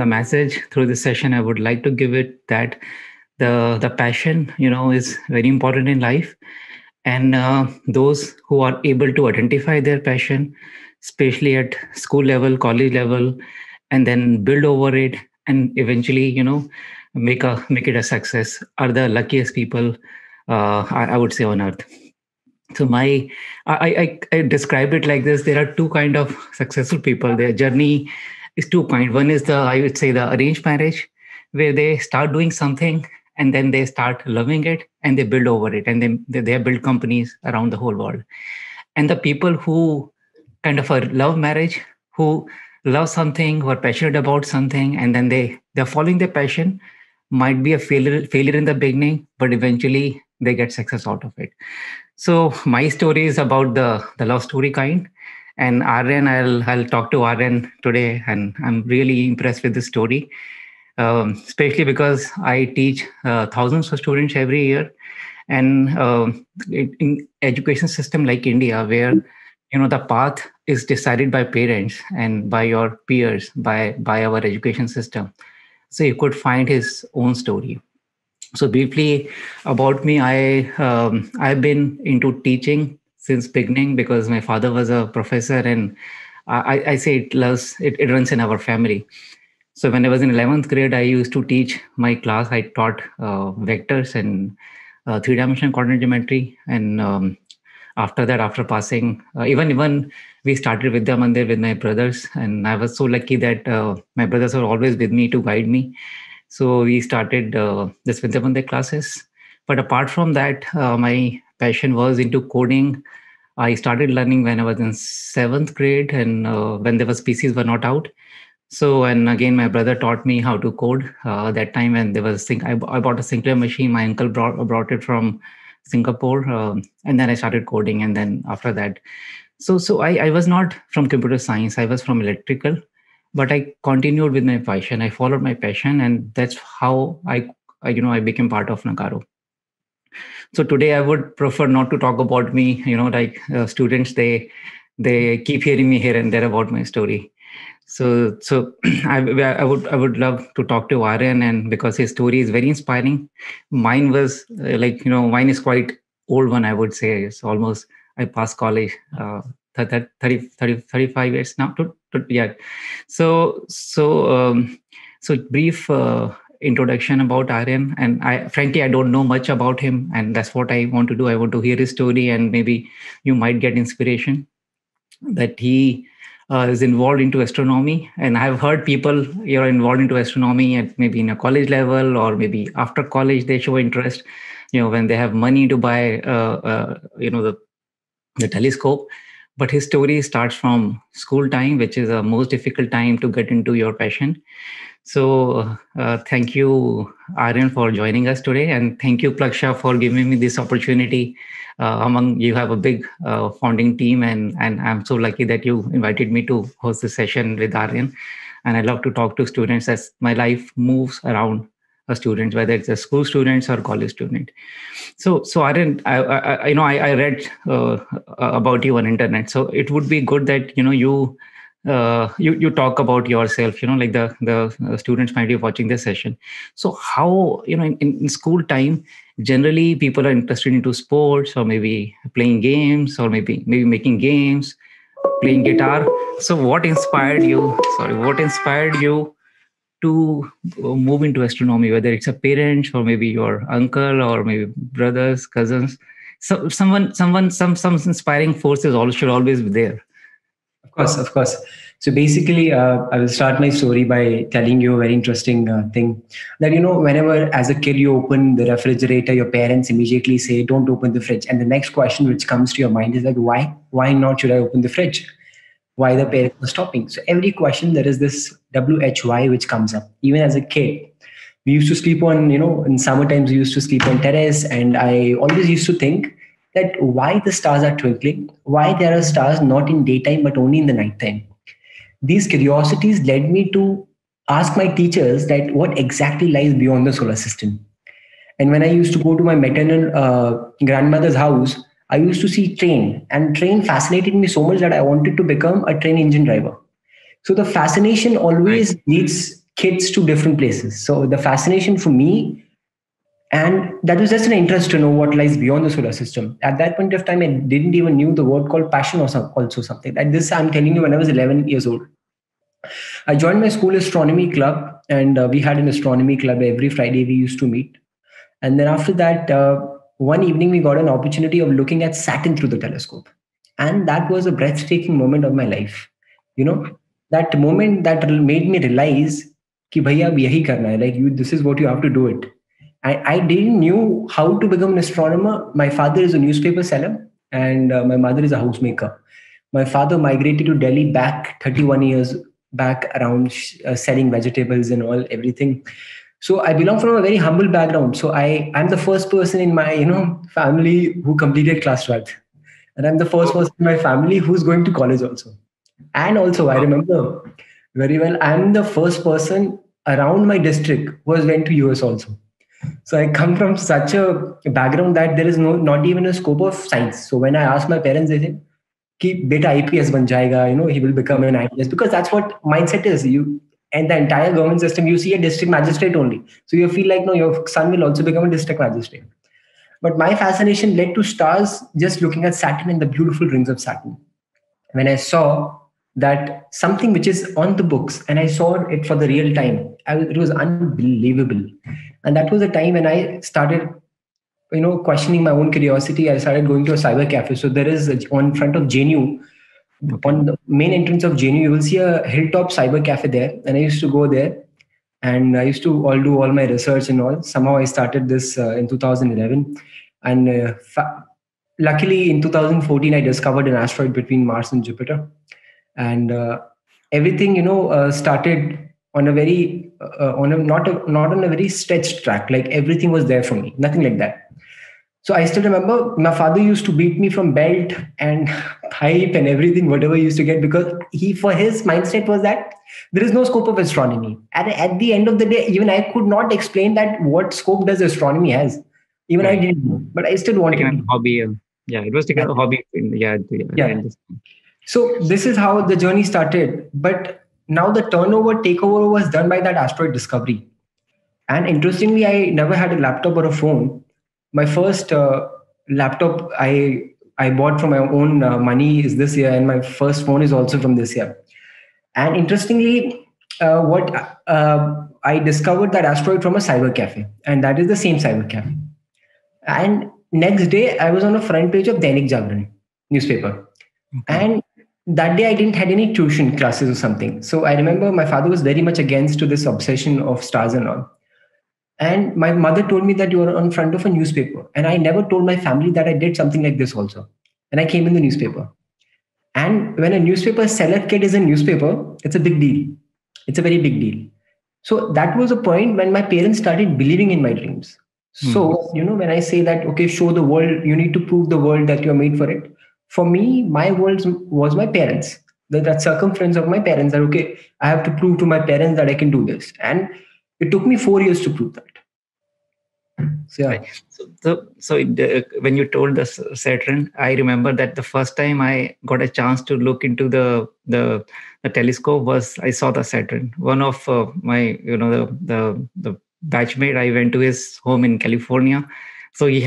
the message through this session I would like to give it that the passion, is very important in life, and those who are able to identify their passion, especially at school level, college level, and then build over it, and eventually, make it a success, are the luckiest people, I would say, on earth. So I describe it like this: there are two kind of successful people. Their journey is two kind. One is the, I would say, the arranged marriage, where they start doing something and then they start loving it and they build over it, and then they build companies around the whole world. And the people who kind of a love marriage, who love something, who are passionate about something, and then they're following their passion, might be a failure in the beginning, but eventually they get success out of it. So my story is about the love story kind. And Aryan, I'll talk to Aryan today, and I'm really impressed with this story, especially because I teach thousands of students every year, and in education system like India, where the path is decided by parents and by your peers, by our education system. So you could find his own story. So briefly about me, I've been into teaching since beginning because my father was a professor, and I say it runs in our family. So when I was in 11th grade, I used to teach my class. I taught vectors and three-dimensional coordinate geometry, and after that, after passing, even we started Vidya Mandir with my brothers, and I was so lucky that my brothers were always with me to guide me. So we started this Vidya Mandir classes. But apart from that, my passion was into coding. I started learning when I was in seventh grade, and when there was PCs were not out. So, and again, my brother taught me how to code. That time when there was I bought a Sinclair machine. My uncle brought it from Singapore, and then I started coding. And then after that, so I was not from computer science. I was from electrical, but I continued with my passion. I followed my passion, and that's how I became part of Nagarro. So today I would prefer not to talk about me. Like students, they keep hearing me here and there about my story. So I would love to talk to Aryan, and because his story is very inspiring. Mine was mine is quite old one, I would say. It's almost, I passed college 35 years now. Yeah. So brief introduction about Aryan, and I frankly I don't know much about him, and that's what I want to do. I want to hear his story, and maybe you might get inspiration that he is involved into astronomy. And I've heard people involved into astronomy at maybe in a college level, or maybe after college they show interest, when they have money to buy the telescope. But his story starts from school time, which is the most difficult time to get into your passion. So thank you, Aryan, for joining us today, and thank you, Plaksha, for giving me this opportunity. Among you have a big founding team, and I'm so lucky that you invited me to host this session with Aryan. And I love to talk to students as my life moves around students, whether it's a school students or college student. So Aryan, I read about you on internet. So it would be good that you talk about yourself. Like the students might be watching this session. So how in school time, generally people are interested into sports, or maybe playing games, or maybe making games, playing guitar. So what inspired you? Sorry, what inspired you to move into astronomy, whether it's a parent or maybe your uncle or maybe brothers, cousins? So some inspiring forces all should always be there. Of course, of course. So basically, I will start my story by telling you a very interesting thing that, whenever as a kid you open the refrigerator, your parents immediately say, don't open the fridge. And the next question which comes to your mind is like, why? Why not should I open the fridge? Why the parents are stopping? So every question, there is this WHY which comes up. Even as a kid, we used to sleep on, in summer times, we used to sleep on terrace. And I always used to think that why the stars are twinkling, why there are stars not in daytime but only in the nighttime. These curiosities led me to ask my teachers that what exactly lies beyond the solar system. And when I used to go to my maternal grandmother's house, I used to see train, and train fascinated me so much that I wanted to become a train engine driver. So the fascination Right. always leads kids to different places. So the fascination for me, and that was just an interest to know what lies beyond the solar system. At that point of time, I didn't even knew the word called passion or also something like this. I'm telling you, when I was 11 years old, I joined my school astronomy club, and we had an astronomy club every Friday. We used to meet, and then after that, one evening we got an opportunity of looking at Saturn through the telescope, and that was a breathtaking moment of my life. You know, that moment that made me realize कि भैया अब यही करना है. Like you, this is what you have to do it. I didn't knew how to become an astronomer. My father is a newspaper seller, and my mother is a housemaker. My father migrated to Delhi back 31 years back around selling vegetables and all everything. So I belong from a very humble background. So I'm the first person in my family who completed class 12th, and I'm the first person in my family who's going to college also. And also I remember very well, I'm the first person around my district who has went to US also. So I come from such a background that there is not even a scope of science. So when I ask my parents, they say कि बेटा IPS बन जाएगा, he will become an IPS, because that's what mindset is. You and the entire government system, you see a district magistrate only, so you feel like no, your son will also become a district magistrate. But my fascination led to stars, just looking at Saturn and the beautiful rings of Saturn. When I saw that something which is on the books and I saw it for the real time, it was unbelievable. And that was the time when I started questioning my own curiosity. I started going to a cyber cafe. So there is on front of JNU, on the main entrance of JNU, you will see a hilltop cyber cafe there. And I used to go there, and I used to all do all my research and all. Somehow I started this in 2011. And luckily in 2014, I discovered an asteroid between Mars and Jupiter. And everything, started on a very, not on a very stretched track. Like everything was there for me, nothing like that. So I still remember my father used to beat me from belt and pipe and everything, whatever he used to get, because for his mindset was that there is no scope of astronomy. And at the end of the day, even I could not explain that what scope does astronomy has. Even I didn't know, but I still wanted to. Hobby. Yeah, it was taken a hobby. Yeah. So this is how the journey started. But now the takeover was done by that asteroid discovery. And interestingly, I never had a laptop or a phone. My first laptop I bought from my own money is this year, and my first phone is also from this year. And interestingly, what I discovered that asteroid from a cyber cafe, and that is the same cyber cafe. And next day, I was on the front page of Dainik Jagran newspaper, and that day I didn't had any tuition classes or something. So I remember my father was very much against to this obsession of stars and all. And my mother told me that you are on front of a newspaper. And I never told my family that I did something like this also. And I came in the newspaper. And when a newspaper seller kid is in newspaper, it's a big deal. It's a very big deal. So that was a point when my parents started believing in my dreams. So, when I say that, okay, show the world, you need to prove the world that you're made for it. For me, my world was my parents. That circumference of my parents, that, okay, I have to prove to my parents that I can do this. And it took me 4 years to prove that. So, yeah. Right. So when you told the Saturn, I remember that the first time I got a chance to look into the telescope was I saw the Saturn. One of my the batchmate, I went to his home in California. So he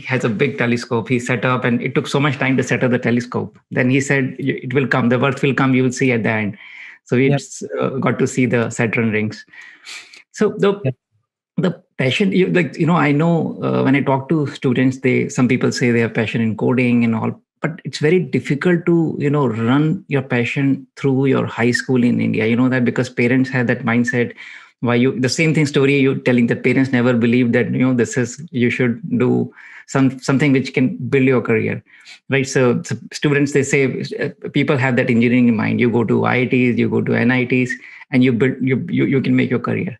has a big telescope. He set up, and it took so much time to set up the telescope. Then he said, "It will come. The Earth will come. You will see at the end." So we got to see the Saturn rings. So the passion, I know when I talk to students, some people say they have passion in coding and all, but it's very difficult to run your passion through your high school in India. You know that, because parents have that mindset. The same thing story you're telling, that parents never believed that you should do something which can build your career, right? So students, they say, people have that engineering in mind. You go to IITs, you go to NITs, and you build, you can make your career.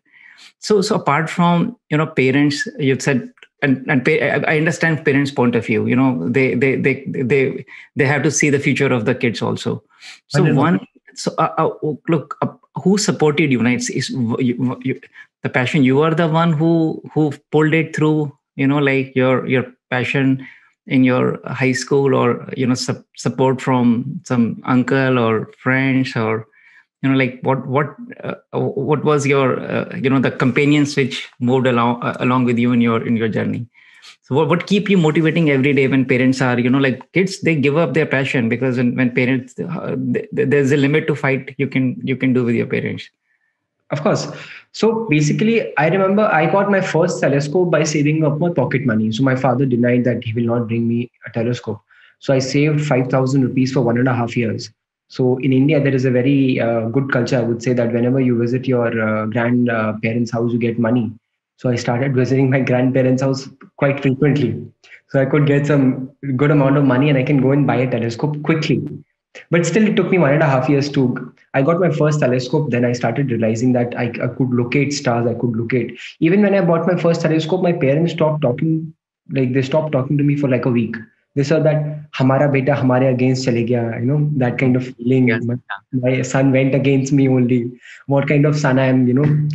So apart from parents, you said, and I understand parents' point of view. They have to see the future of the kids also. So look, who supported you? Right? The passion. You are the one who pulled it through. Like your passion in your high school, or support from some uncle or friends, or like what was your the companions which moved along with you in your journey? So what keep you motivating every day when parents are, like kids, they give up their passion because when parents, there's a limit to fight you can do with your parents. Of course. So basically, I remember I got my first telescope by saving up my pocket money. So my father denied that he will not bring me a telescope. So I saved 5,000 rupees for 1.5 years. So in India, there is a very good culture. I would say that whenever you visit your grandparents' house, you get money. So I started visiting my grandparents' house quite frequently. So I could get some good amount of money and I can go and buy a telescope quickly. But still, it took me 1.5 years to. I got my first telescope. Then I started realizing that I could locate stars. I could locate. Even when I bought my first telescope, my parents stopped talking. Like they stopped talking to me for like a week. They said that "Hamara beta hamare against chale gaya." That kind of feeling. Yes. My son went against me only. What kind of son I am?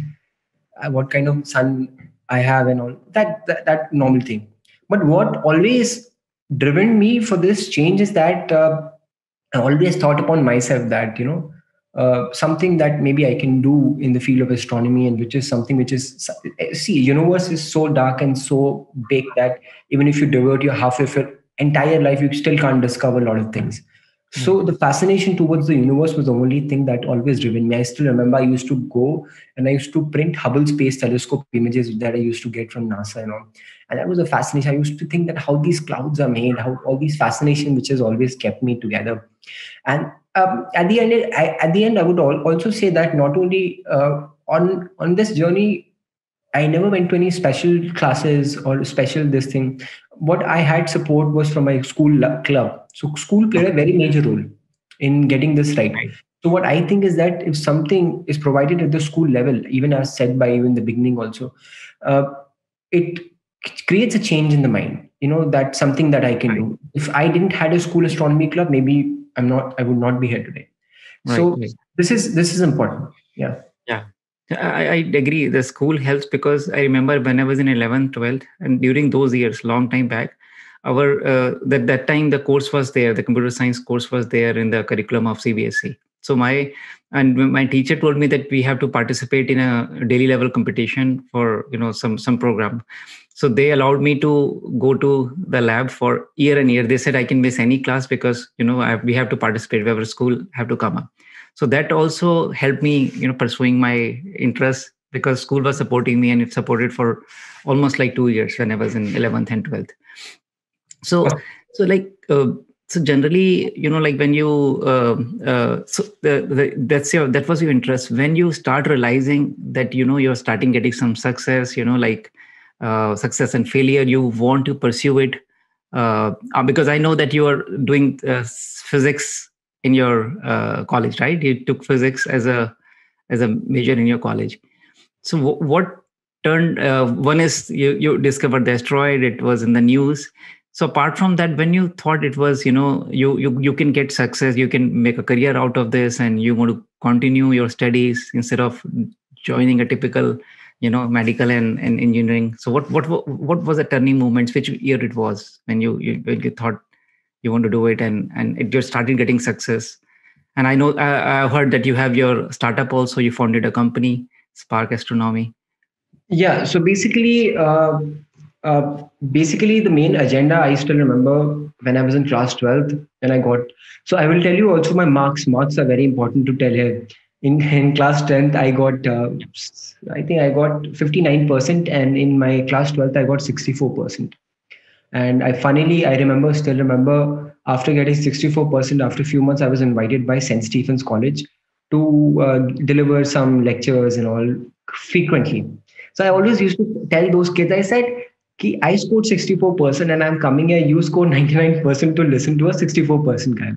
What kind of son I have and all that normal thing. But what always driven me for this change is that. I always thought upon myself that something that maybe I can do in the field of astronomy, and which is something which is, see, universe is so dark and so big that even if you devote your half of your entire life, you still can't discover a lot of things. So the fascination towards the universe was the only thing that always driven me. I still remember I used to go and I used to print Hubble Space Telescope images that I used to get from NASA and all. And that was a fascination. I used to think that how these clouds are made, how all these fascination which has always kept me together. And at the end, I would also say that not only on this journey, I never went to any special classes or special this thing. What I had support was from my school club. So school played a very major role in getting this right. Right. So what I think is that if something is provided at the school level, even as said by you in the beginning also, uh, it creates a change in the mind. That's something that I can Right. do. If I didn't had a school astronomy club, maybe I would not be here today. Right. So Right. this is important. Yeah. Yeah. I agree. The school helps because I remember when I was in 11th, 12th, and during those years, long time back, our that time the course was there, the computer science course was there in the curriculum of CBSE. So my teacher told me that we have to participate in a daily level competition for some program. So they allowed me to go to the lab for year and year. They said I can miss any class because we have to participate. Wherever school have to come up. So that also helped me pursuing my interest because school was supporting me and it supported for almost like 2 years when I was in 11th and 12th. So like so generally like when you so that was your interest. When you start realizing that you're starting getting some success, like success and failure, you want to pursue it, because I know that you are doing physics in your college, right? You took physics as a major in your college. So what turned one is you discovered the asteroid, it was in the news. So apart from that, when you thought it was you can get success, you can make a career out of this, and you want to continue your studies instead of joining a typical medical and engineering. So what was the turning moments, which year it was when you thought you want to do it, and it just started getting success? And I know I heard that you have your startup also. You founded a company, Spark Astronomy. Yeah. So basically, the main agenda I still remember when I was in class 12th, and I got. So I will tell you also my marks. Marks are very important to tell here. In class 10th, I got I think I got 59%, and in my class 12th, I got 64%. And I still remember, after getting 64%, after a few months, I was invited by St. Stephen's College to deliver some lectures and all frequently. So I always used to tell those kids, I said, I scored 64% and I'm coming here, you scored 99% to listen to a 64% guy.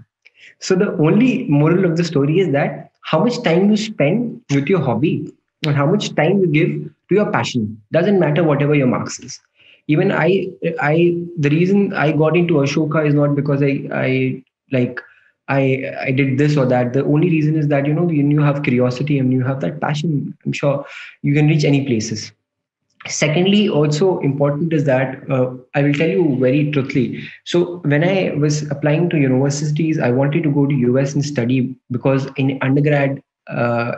So the only moral of the story is that how much time you spend with your hobby and how much time you give to your passion doesn't matter whatever your marks is. Even the reason I got into Ashoka is not because I like I did this or that. The only reason is that when you have curiosity and you have that passion, I'm sure you can reach any places. Secondly, also important is that I will tell you very truthfully. So when I was applying to universities, I wanted to go to US and study because in undergrad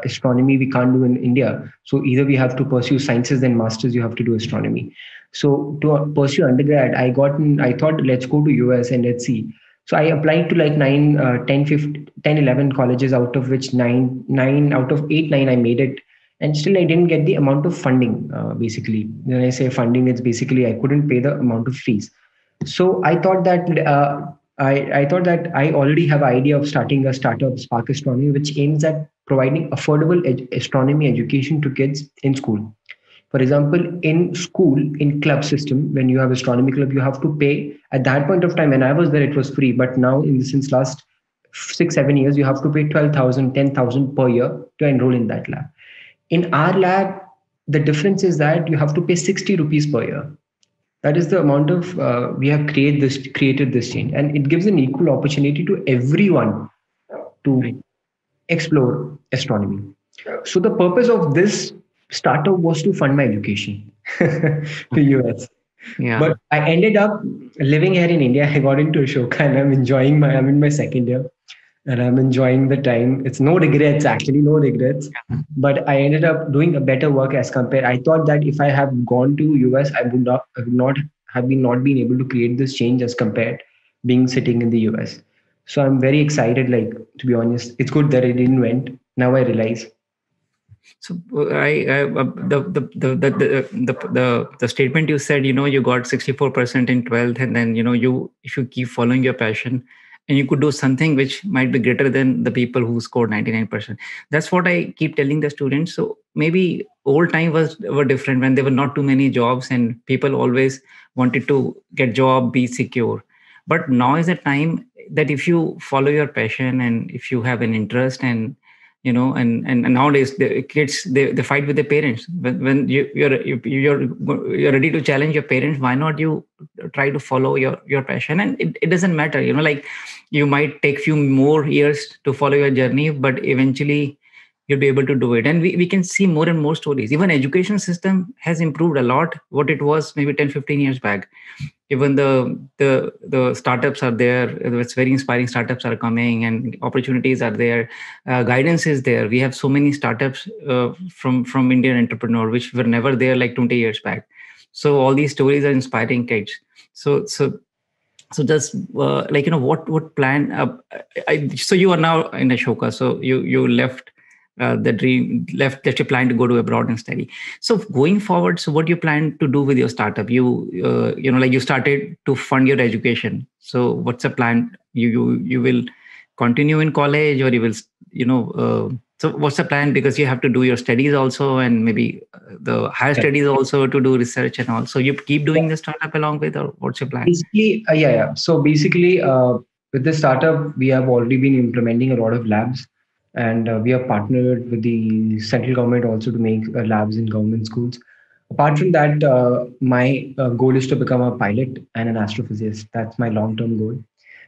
astronomy we can't do in India. So either we have to pursue sciences, then masters you have to do astronomy. So to pursue undergrad, I thought let's go to US and let's see. So I applied to like 10, 15, 10, 11 colleges, out of which nine out of 8, 9 I made it. And still I didn't get the amount of funding. Basically, when I say funding, it's basically I couldn't pay the amount of fees. So I thought that I already have an idea of starting a startup, Spark Astronomy, which aims at providing affordable astronomy education to kids in school. For example, in school, in club system, when you have astronomy club, you have to pay. At that point of time, when I was there, it was free. But now, since last 6, 7 years, you have to pay 12,000, 10,000 per year to enroll in that lab. In our lab, the difference is that you have to pay 60 rupees per year. That is the amount of we have created this change, and it gives an equal opportunity to everyone to explore astronomy. So the purpose of this startup was to fund my education to US. Yeah. But I ended up living here in India. I got into Ashoka and I'm in my second year and I'm enjoying the time. It's no regrets, actually, no regrets. But I ended up doing a better work as compared. I thought that if I have gone to US, I would not have been not been able to create this change as compared being sitting in the US. So I'm very excited. Like, to be honest, it's good that I didn't went. Now I realize. So the statement you said, you got 64% in 12th, and then if you keep following your passion, and you could do something which might be greater than the people who scored 99%. That's what I keep telling the students. So maybe old time were different when there were not too many jobs and people always wanted to get job, be secure. But now is the time that if you follow your passion and if you have an interest, and nowadays the kids, they fight with their parents when you're ready to challenge your parents. Why not you try to follow your passion? And it doesn't matter, like you might take few more years to follow your journey, but eventually you'll be able to do it. And we can see more and more stories. Even education system has improved a lot what it was maybe 10-15 years back. Even the startups are there. It's very inspiring. Startups are coming and opportunities are there. Guidance is there. We have so many startups from Indian entrepreneur which were never there like 20 years back. So all these stories are inspiring kids. So just what plan? So you are now in Ashoka. So you left the dream, left that you plan to go to abroad and study. So going forward, so what do you plan to do with your startup? You you started to fund your education. So what's the plan? You will continue in college, or you will so what's the plan? Because you have to do your studies also, and maybe the higher studies also to do research and all. So you keep doing the startup along with, or what's your plan? Basically, yeah. So basically, with the startup, we have already been implementing a lot of labs, and we have partnered with the central government also to make labs in government schools. Apart from that, my goal is to become a pilot and an astrophysicist. That's my long-term goal.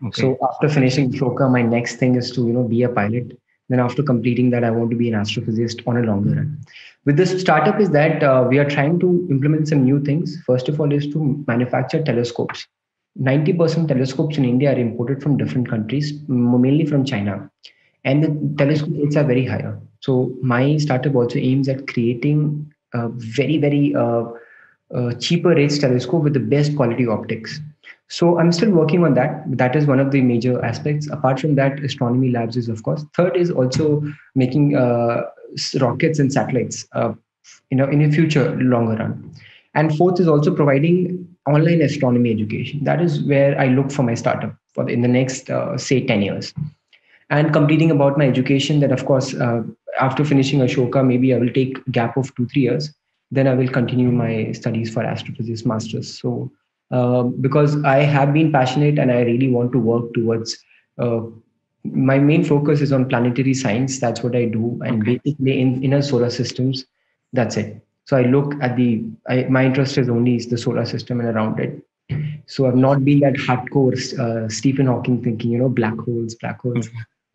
Okay. So after finishing Ashoka, my next thing is to be a pilot. Then after completing that, I want to be an astrophysicist on a longer run. With this startup is that we are trying to implement some new things. First of all is to manufacture telescopes. 90% telescopes in India are imported from different countries, mainly from China. And the telescope rates are very higher. So my startup also aims at creating a very, very cheaper rates telescope with the best quality optics. So I'm still working on that. That is one of the major aspects. Apart from that, astronomy labs is, of course. Third is also making rockets and satellites, in a future longer run. And fourth is also providing online astronomy education. That is where I look for my startup in the next, say, 10 years. And completing about my education, that of course, after finishing Ashoka, maybe I will take a gap of 2-3 years. Then I will continue my studies for astrophysics masters. So because I have been passionate and I really want to work towards, my main focus is on planetary science. That's what I do. And basically in inner solar systems, that's it. So I look at my interest is only the solar system and around it. So I've not been that hardcore Stephen Hawking thinking, black holes.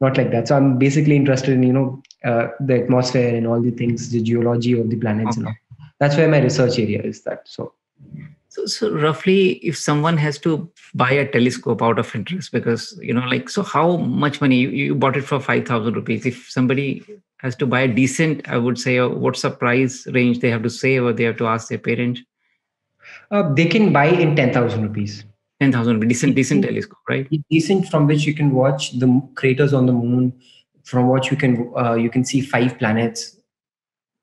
Not like that. So I'm basically interested in, the atmosphere and all the things, the geology of the planets and all. That's where my research area is that. So roughly, if someone has to buy a telescope out of interest, because, so how much money you bought it for 5,000 rupees? If somebody has to buy a decent, I would say, what's the price range they have to save or they have to ask their parents? They can buy in 10,000 rupees. 10,000, decent Decent, telescope, right? decent from which you can watch the craters on the moon, from which you can see 5 planets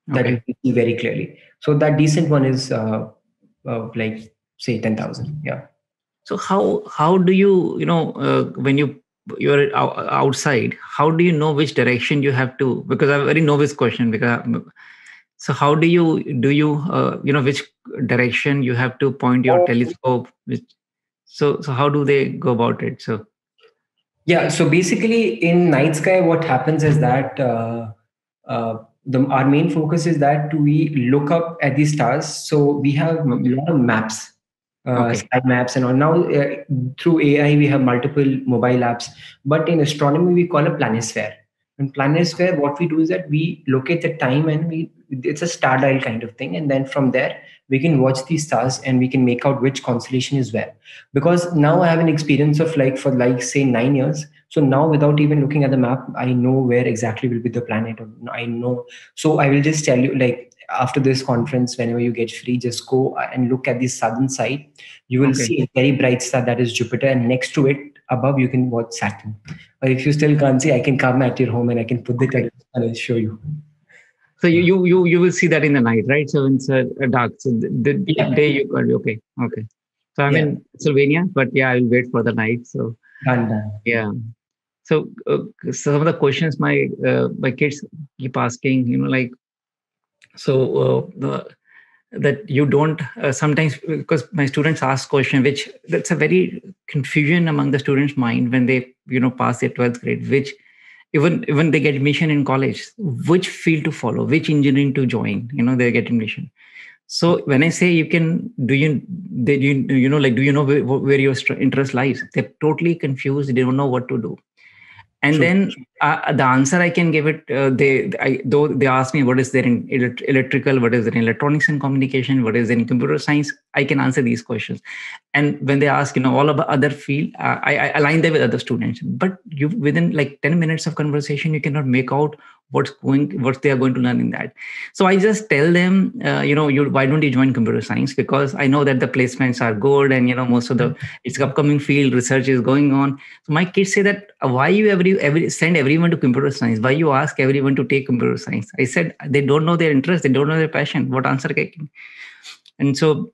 that you Okay. can see very clearly. So that decent one is like say 10,000. Yeah. So how do you, when you're outside, how do you know which direction you have to? Because I'm a very novice question. So how do you which direction you have to point your telescope? So how do they go about it? So Yeah. So basically, in night sky, what happens is that our main focus is that we look up at the stars. So we have a okay, lot of maps, okay, sky maps, and all. Now through AI, we have multiple mobile apps. But in astronomy, we call a planisphere. In planisphere, what we do is that we locate the time, and we it's a star dial kind of thing, and then from there we can watch these stars and we can make out which constellation is where. Because now I have an experience of like for like say 9 years. So now without even looking at the map, I know where exactly will be the planet. Or I know. So I will just tell you, like, after this conference, whenever you get free, just go and look at the southern side. You will okay. see a very bright star, that is Jupiter, and next to it above you can watch Saturn. Or if you still can't see, I can come at your home and I can put the Okay. telescope and I'll show you. So you will see that in the night, right? So it's dark. So the Yeah. day you got okay, okay. So I'm Yeah. in Pennsylvania, but yeah, I'll wait for the night. So Done, done. yeah. So some of the questions my kids keep asking, like, so that you don't sometimes, because my students ask question, which that's a very confusion among the students' mind when they pass their 12th grade, which even they get admission in college, which field to follow, which engineering to join, they get admission. So when I say you can, do you know where your interest lies? They're totally confused. They don't know what to do. And True. then the answer I can give it, though they ask me what is there in electrical, what is there in electronics and communication, what is there in computer science, I can answer these questions. And when they ask, all about other field, I align them with other students. But you within like 10 minutes of conversation, you cannot make out what they are going to learn in that. So I just tell them, why don't you join computer science? Because I know that the placements are good, and most of the it's upcoming field research is going on. So my kids say that why you every send everyone to computer science? Why you ask everyone to take computer science? I said they don't know their interest, they don't know their passion. What answer can? And so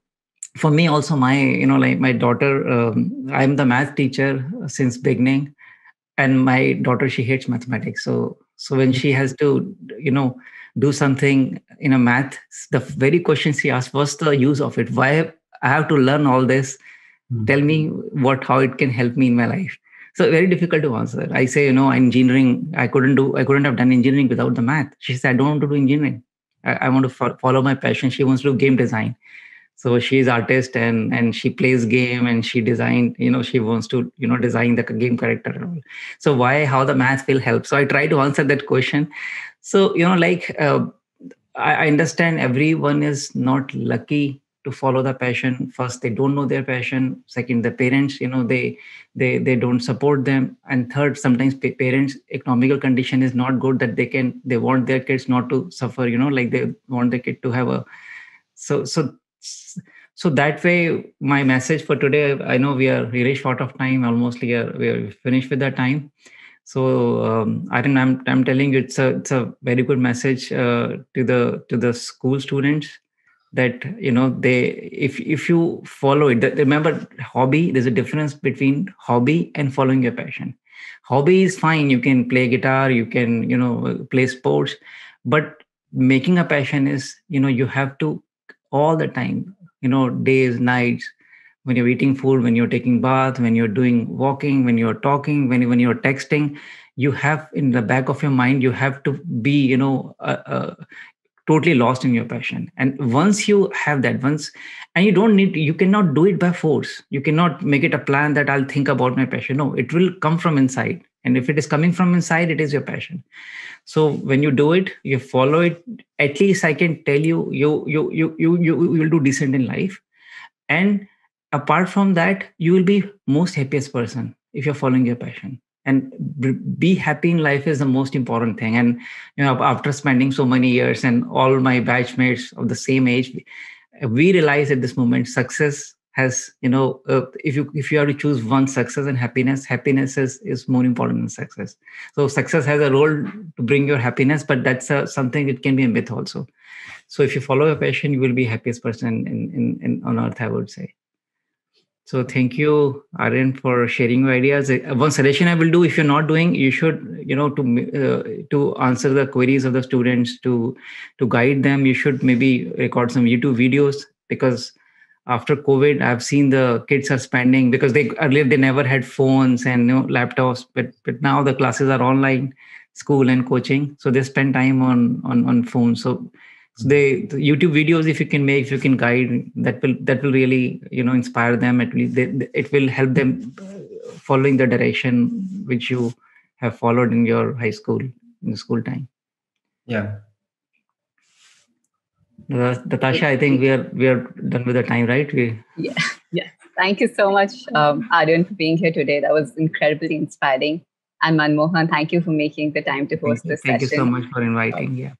for me also, my like my daughter, I'm the math teacher since beginning, and my daughter, she hates mathematics. So when she has to do something in a math, the very question she asked, what's the use of it? Why I have to learn all this? Tell me how it can help me in my life. So very difficult to answer. I say, engineering, I couldn't have done engineering without the math. She said, I don't want to do engineering. I want to follow my passion. She wants to do game design. So she's artist, and she plays game, and she designed, she wants to design the game character and all. So why how the math will help? So I try to answer that question. So like, I understand everyone is not lucky to follow the passion. First, they don't know their passion. Second, the parents, they don't support them. And third, sometimes parents' economical condition is not good, that they want their kids not to suffer. Like they want their kid to have a so so so that way. My message for today. I know we are really short of time. Almost we are finished with the time. So I think I'm telling you, it's a very good message to the school students, that they, if you follow it, remember, hobby, there's a difference between hobby and following your passion. Hobby is fine, you can play guitar, you can play sports, but making a passion is, you have to all the time, days, nights, when you're eating food, when you're taking bath, when you're doing walking, when you're talking, when you're texting, you have in the back of your mind, you have to be totally lost in your passion. And once you have that, and you cannot do it by force. You cannot make it a plan that I'll think about my passion. No, it will come from inside. And if it is coming from inside, it is your passion. So when you do it, you follow it, at least I can tell you, you will do decent in life. And apart from that, you will be most happiest person if you're following your passion. and be happy in life is the most important thing. And after spending so many years and all my batchmates of the same age, we realize at this moment success has, if you have to choose one, success and happiness, happiness is more important than success. So success has a role to bring your happiness, but that's something, it can be a myth also. So if you follow your passion, you will be happiest person in on earth, I would say. So thank you, Aryan, for sharing your ideas. One suggestion I will do: if you're not doing, you should, to answer the queries of the students, to guide them, you should maybe record some YouTube videos, because after COVID, I've seen the kids are spending, because they earlier they never had phones and laptops, but now the classes are online, school and coaching, so they spend time on phones. So the YouTube videos, if you can make, if you can guide, that will really inspire them. It will help them following the direction which you have followed in your high school, in the school time. Yeah. Natasha, I think we are done with the time, right? Yeah. Yeah. Thank you so much, Aryan, for being here today. That was incredibly inspiring. And Manmohan, thank you for making the time to host this session. Thank you so much for inviting. Yeah.